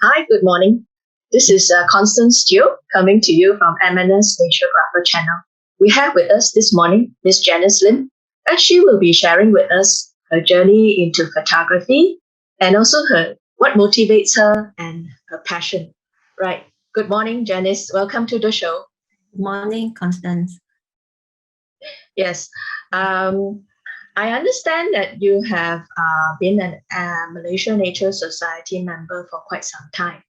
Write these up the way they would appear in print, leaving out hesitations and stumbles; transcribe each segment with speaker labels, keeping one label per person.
Speaker 1: Hi, good morning. This is Constance Teo coming to you from MNS NATUREGRAPHER channel. We have with us this morning Miss Janice Lim, and she will be sharing with us her journey into photography and also what motivates her and her passion. Right. Good morning, Janice. Welcome to the show.
Speaker 2: Morning, Constance.
Speaker 1: Yes. I understand that you have been a Malaysian Nature Society member for quite some time.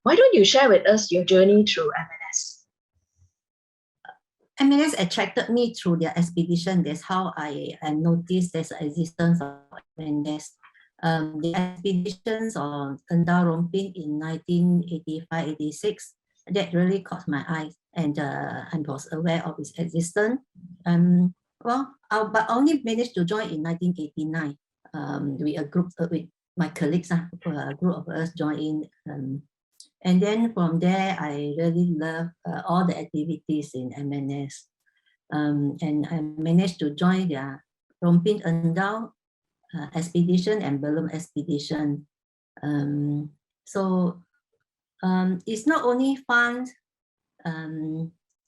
Speaker 1: Why don't you share with us your journey through MNS?
Speaker 2: MNS attracted me through their expedition. That's how I noticed there's an existence of MNS. The expeditions on Endau Rompin in 1985-86, that really caught my eye, and I was aware of its existence. But I only managed to join in 1989 with a group with my colleagues. A group of us joined in. And then from there, I really love all the activities in MNS. And I managed to join their Rompin Endau expedition and Belum expedition. So it's not only fun,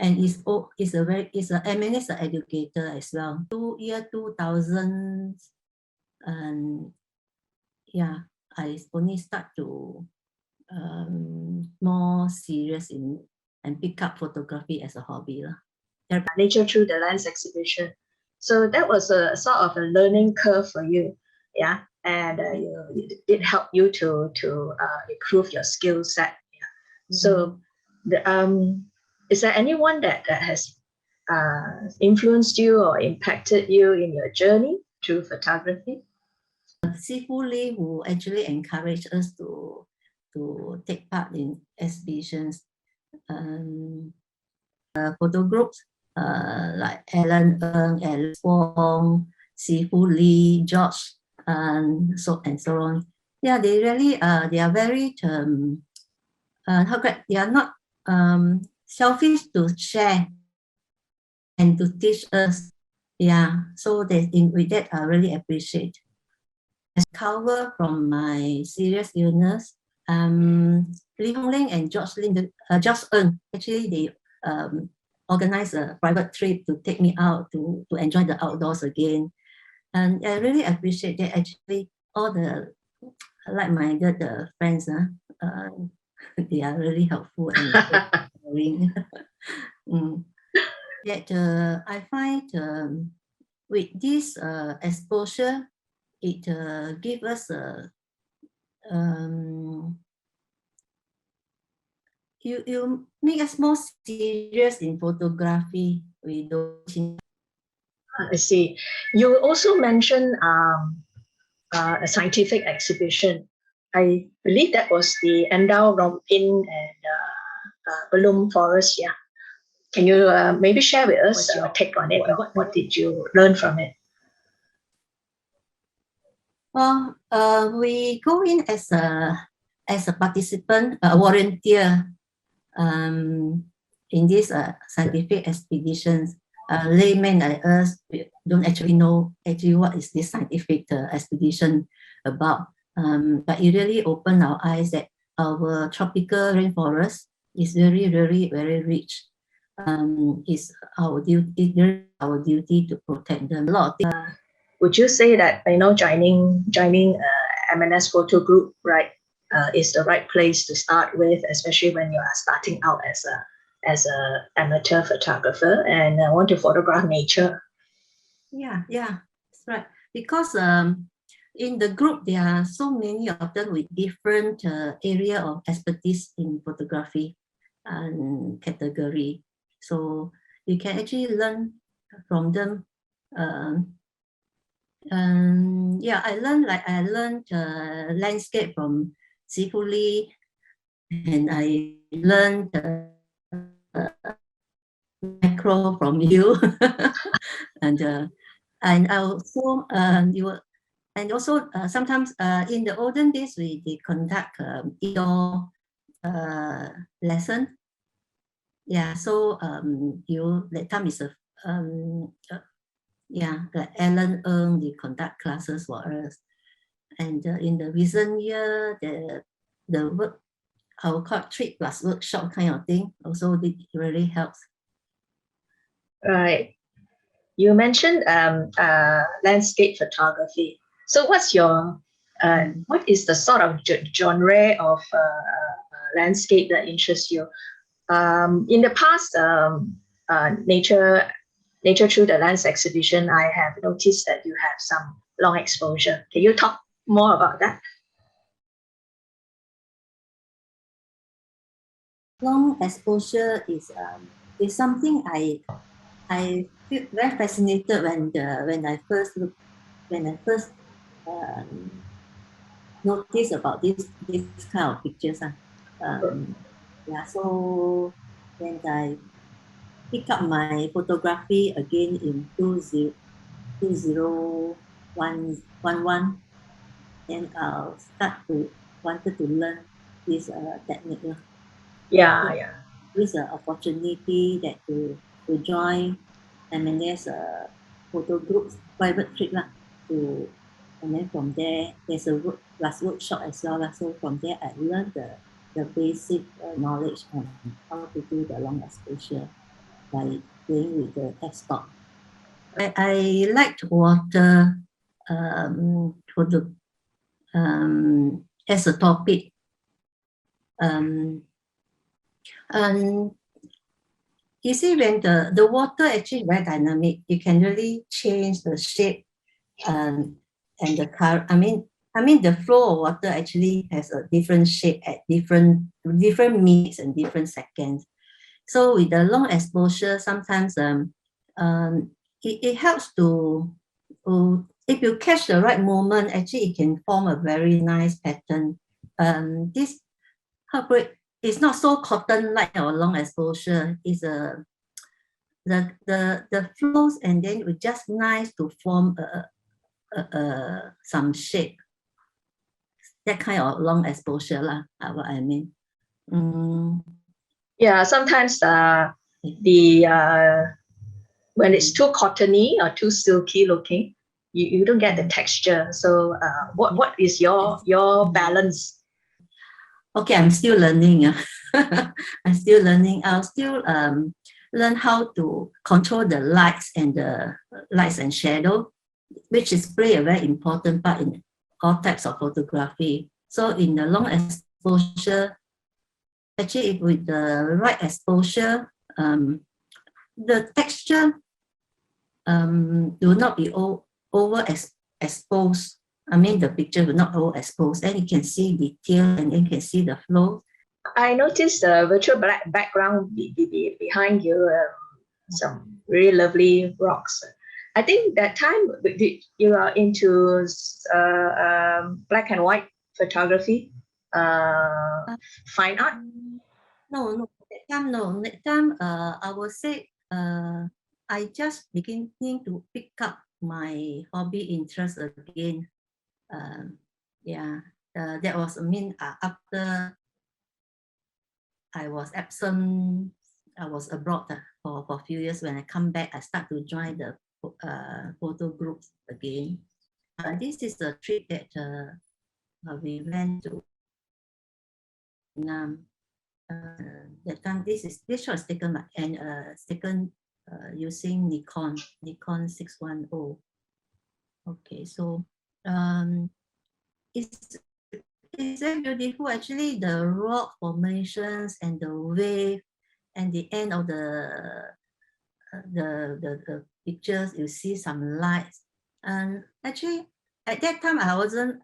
Speaker 2: and it's a MNS educator as well. Year 2000, yeah, I only start to more serious in and pick up photography as a hobby.
Speaker 1: Nature Through the Lens exhibition. So that was a sort of a learning curve for you, yeah, and it helped you to improve your skill set. Yeah. So, is there anyone that has influenced you or impacted you in your journey through photography?
Speaker 2: Sifu Lee, who actually encouraged us to take part in exhibitions, photo groups like Alan Ng, Alice Wong, Sifu Lee, George, and so on. Yeah, they really they are very they are not selfish to share and to teach us. Yeah, so with that I really appreciate. As cover from my serious illness, Lee Hong Ling and George Ling, George Ng, actually they organized a private trip to take me out to enjoy the outdoors again. And I really appreciate that. Actually, all the like-minded friends, they are really helpful and caring. That I find with this exposure, it gives us you make us more serious in photography. We don't.
Speaker 1: I see. You also mentioned a scientific exhibition. I believe that was the Endau Rompin and Belum Forest. Yeah. Can you maybe share with us your take on it? What did you learn from it?
Speaker 2: Well, we go in as a participant, a volunteer in these scientific expeditions. Laymen like us, we don't actually know what is this scientific expedition about. But it really opened our eyes that our tropical rainforest is very, very, very rich. It's our duty to protect them. A lot of
Speaker 1: would you say that joining MNS photo group, right, is the right place to start with, especially when you are starting out as a amateur photographer and want to photograph nature?
Speaker 2: Yeah, that's right. Because in the group there are so many of them with different area of expertise in photography and category. So you can actually learn from them. Yeah, I learned landscape from Sifu Lee, and I learned macro from you, and also and also sometimes in the olden days they conduct indoor lesson. Yeah, so that time is like Alan Ng, they conduct classes for us. And in the recent year, the work, I will call trip plus workshop kind of thing. Also, it really helps.
Speaker 1: Right. You mentioned landscape photography. So what's your what is the sort of genre of landscape that interests you? In the past, nature through the lens exhibition, I have noticed that you have some long exposure. Can you talk more about that?
Speaker 2: Long exposure is something I feel very fascinated when I first noticed about this kind of pictures. Yeah, so when I pick up my photography again in 2011, then I'll wanted to learn this technique.
Speaker 1: Yeah, yeah.
Speaker 2: This opportunity that to join MNS photo groups, private trip and then from there there's a workshop as well. So from there I learned the basic knowledge on how to do the long exposure by playing with the f-stop. I liked water for the as a topic. And you see, when the water actually very dynamic, you can really change the shape and the color. I mean the flow of water actually has a different shape at different minutes and different seconds. So with the long exposure, sometimes it helps to if you catch the right moment, actually it can form a very nice pattern. This great. It's not so cotton-like or long exposure. It's the flows, and then it's just nice to form some shape. That kind of long exposure lah. What I mean.
Speaker 1: Yeah, sometimes when it's too cottony or too silky looking, you don't get the texture. So what is your balance?
Speaker 2: Okay, I'm still learning. I'm still learning. I'll still learn how to control the lights and shadow, which is play a very important part in all types of photography. So in the long exposure, actually with the right exposure, the texture will not be overexposed. I mean, the picture will not overexposed, and you can see detail and you can see the flow.
Speaker 1: I noticed the virtual black background behind you, some really lovely rocks. I think that time you are into black and white photography, fine art.
Speaker 2: No, that time I would say I just beginning to pick up my hobby interest again. That was after I was absent. I was abroad for a few years. When I come back, I start to join the photo groups again. This is the trip that we went to Vietnam. That time this shot is taken using Nikon 610. Okay, so it's very beautiful. Actually, the rock formations and the wave, and the end of the pictures, you see some lights. And actually, at that time, I wasn't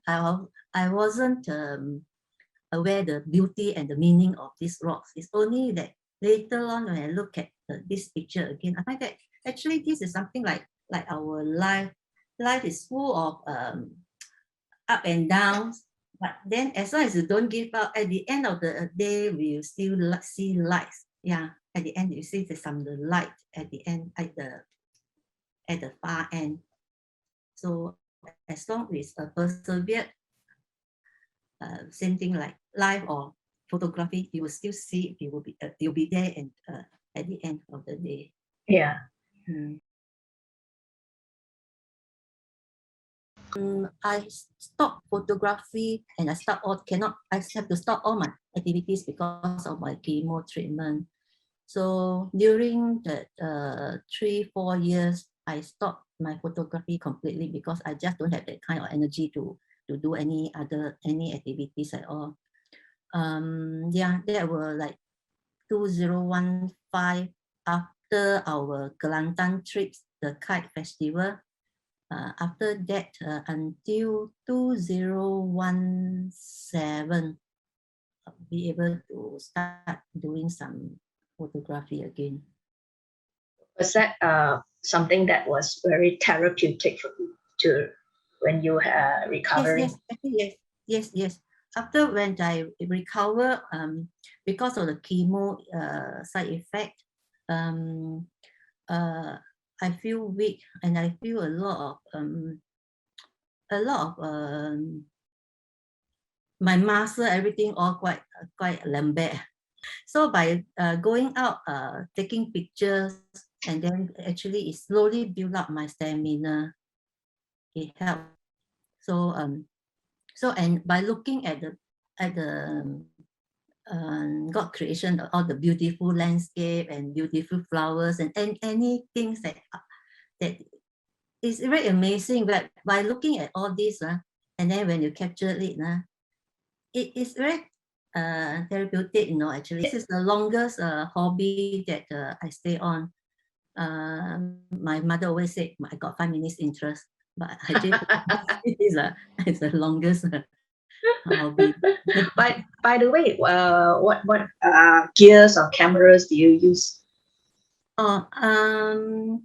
Speaker 2: aware the beauty and the meaning of these rocks. It's only that later on when I look at this picture again, I find that actually this is something like our life. Life is full of up and downs, but then as long as you don't give up, at the end of the day, we will still see lights. Yeah, at the end you see there's some light at the end, at the far end. So as long as persevered, same thing like life or photography, you will still see, you'll be there, and at the end of the day.
Speaker 1: Yeah.
Speaker 2: I stopped photography and I have to stop all my activities because of my chemo treatment. So during that 3-4 years, I stopped my photography completely because I just don't have that kind of energy to do any activities at all. Yeah, that were like 2015 after our Kelantan trips, the kite festival. After that, until 2017, be able to start doing some photography again.
Speaker 1: Was that something that was very therapeutic for you to when you recovering?
Speaker 2: Yes. After when I recover, because of the chemo side effect, I feel weak and I feel a lot of my muscle, everything all quite lembek. So by going out, taking pictures, and then actually it slowly build up my stamina. It helped. So and by looking at the God creation, all the beautiful landscape and beautiful flowers and any things that is very amazing. But by looking at all this, and then when you capture it, it is very therapeutic. Actually, this is the longest hobby that I stay on. My mother always said, I got 5 minutes interest, but I think it's the longest hobby.
Speaker 1: By the way, what gears or cameras do you use?
Speaker 2: I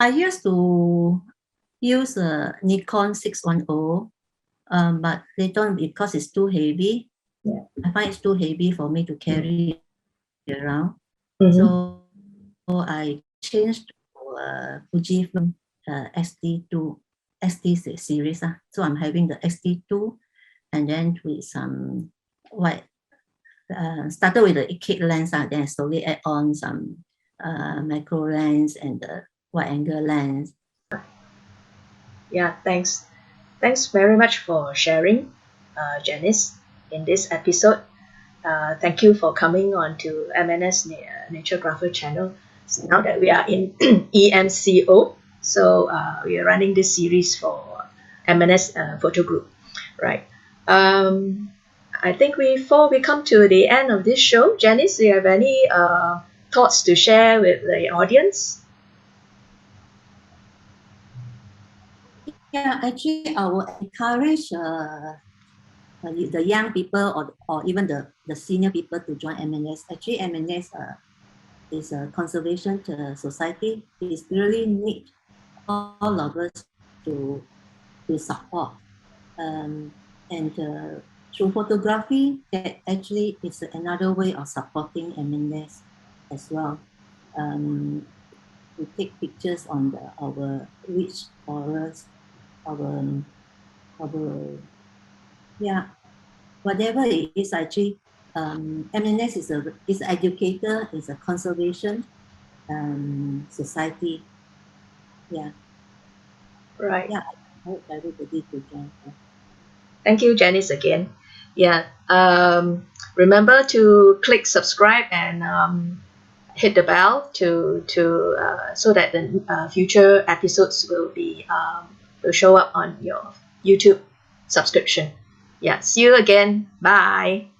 Speaker 2: used to use a Nikon 610, but later on because it's too heavy, I find it's too heavy for me to carry around. So I changed to Fujifilm ST2 ST series. So I'm having the ST2, and then with some started with the kit lens, then slowly add on some macro lens and the wide angle lens.
Speaker 1: Yeah, thanks very much for sharing, Janice, in this episode. Thank you for coming on to MNS Naturegrapher channel. So now that we are in ENCO, so we are running this series for MNS Photo Group, right? I think before we come to the end of this show, Janice, do you have any thoughts to share with the audience?
Speaker 2: Yeah, actually, I will encourage the young people or even the senior people to join MNS. Actually, MNS is a conservation society. It's really need all of us to support. And through photography, that actually is another way of supporting MNS as well. We take pictures on our rich forests, our whatever it is. Actually, MNS is an educator, is a conservation society. Yeah.
Speaker 1: Right.
Speaker 2: Yeah, I hope everybody to join.
Speaker 1: Thank you, Janice, again. Yeah. Remember to click subscribe and hit the bell to so that the future episodes will show up on your YouTube subscription. Yeah. See you again. Bye.